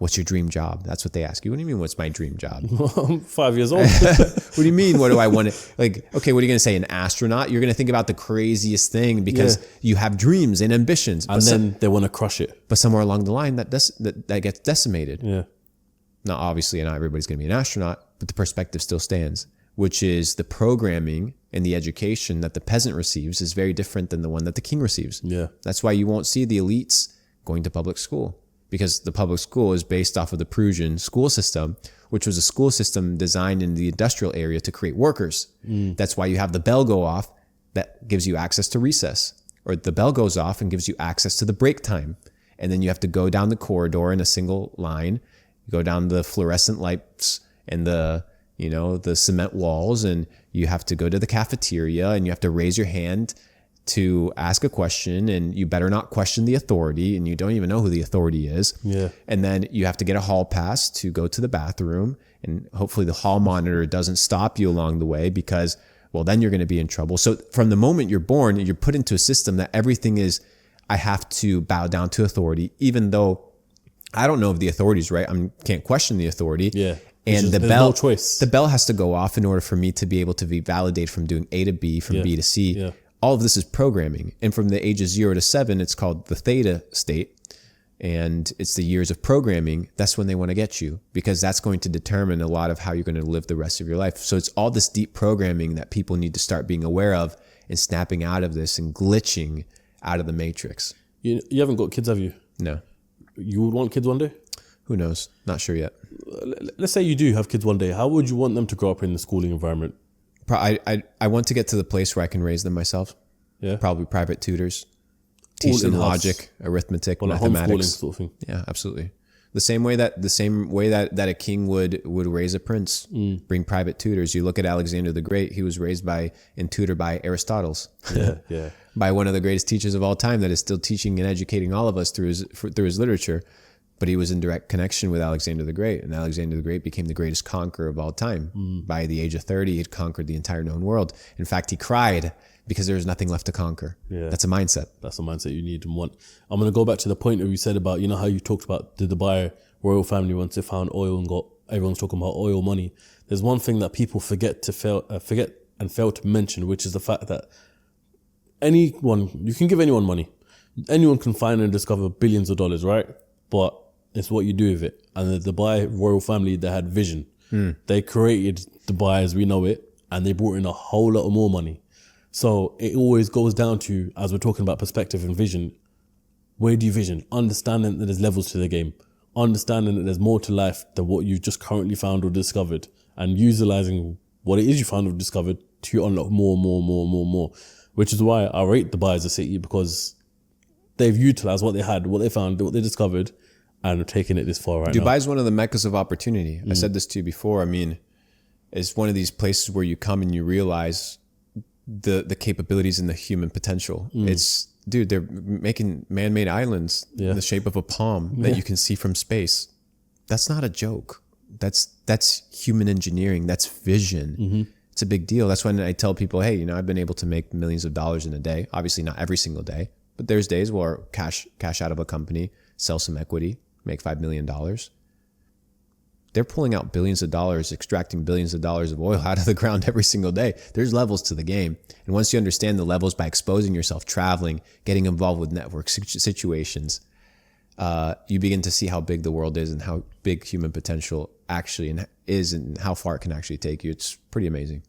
What's your dream job? That's what they ask you. What do you mean, what's my dream job? I'm 5 years old. What do you mean, what do I want to, like, okay, what are you going to say, an astronaut? You're going to think about the craziest thing because you have dreams and ambitions. And then they want to crush it. But somewhere along the line, that gets decimated. Yeah. Now, obviously, not everybody's going to be an astronaut, but the perspective still stands, which is the programming and the education that the peasant receives is very different than the one that the king receives. Yeah. That's why you won't see the elites going to public school, because the public school is based off of the Prussian school system, which was a school system designed in the industrial area to create workers. That's why you have the bell go off that gives you access to recess, or the bell goes off and gives you access to the break time. And then you have to go down the corridor in a single line, go down the fluorescent lights and the cement walls, and you have to go to the cafeteria and you have to raise your hand to ask a question, and you better not question the authority, and you don't even know who the authority is. Yeah. And then you have to get a hall pass to go to the bathroom, and hopefully the hall monitor doesn't stop you along the way, because, well, then you're going to be in trouble. So from the moment you're born, you're put into a system that everything is, I have to bow down to authority, even though I don't know if the authority is right. I can't question the authority. Yeah. And the bell has to go off in order for me to be able to be validated from doing A to B, from B to C. Yeah. All of this is programming. And from the ages 0 to 7, it's called the theta state. And it's the years of programming. That's when they want to get you, because that's going to determine a lot of how you're going to live the rest of your life. So it's all this deep programming that people need to start being aware of and snapping out of this and glitching out of the matrix. You haven't got kids, have you? No. You would want kids one day? Who knows? Not sure yet. Let's say you do have kids one day. How would you want them to grow up in the schooling environment? I want to get to the place where I can raise them myself. Yeah. Probably private tutors. Teach them logic, arithmetic, mathematics. Homeschooling sort of thing. Yeah, absolutely. The same way that a king would raise a prince, bring private tutors. You look at Alexander the Great; he was raised and tutored by Aristotle. Yeah. By one of the greatest teachers of all time, that is still teaching and educating all of us through his literature. But he was in direct connection with Alexander the Great, and Alexander the Great became the greatest conqueror of all time. By the age of 30, he had conquered the entire known world. In fact, he cried because there was nothing left to conquer. Yeah. That's a mindset. That's a mindset you need and want. I'm going to go back to the point where you said about, how you talked about the Dubai royal family once they found oil and everyone's talking about oil money. There's one thing that people forget and fail to mention, which is the fact that you can give anyone money. Anyone can find and discover billions of dollars, right? But it's what you do with it. And the Dubai royal family, they had vision. They created Dubai as we know it, and they brought in a whole lot of more money. So it always goes down to, as we're talking about perspective and vision, where do you vision? Understanding that there's levels to the game. Understanding that there's more to life than what you've just currently found or discovered. And utilizing what it is you found or discovered to unlock more. Which is why I rate Dubai as a city, because they've utilized what they had, what they found, what they discovered, and are taking it this far right now. Dubai is one of the meccas of opportunity. I said this to you before. I mean, it's one of these places where you come and you realize the capabilities and the human potential. They're making man-made islands in the shape of a palm that you can see from space. That's not a joke. That's human engineering. That's vision. It's a big deal. That's when I tell people, hey, I've been able to make millions of dollars in a day. Obviously not every single day, but there's days where cash out of a company, sell some equity, make $5 million. They're pulling out billions of dollars, extracting billions of dollars of oil out of the ground every single day. There's levels to the game. And once you understand the levels by exposing yourself, traveling, getting involved with network situations, you begin to see how big the world is and how big human potential actually is and how far it can actually take you. It's pretty amazing.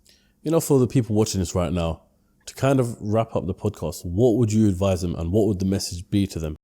For the people watching this right now, to kind of wrap up the podcast, what would you advise them and what would the message be to them?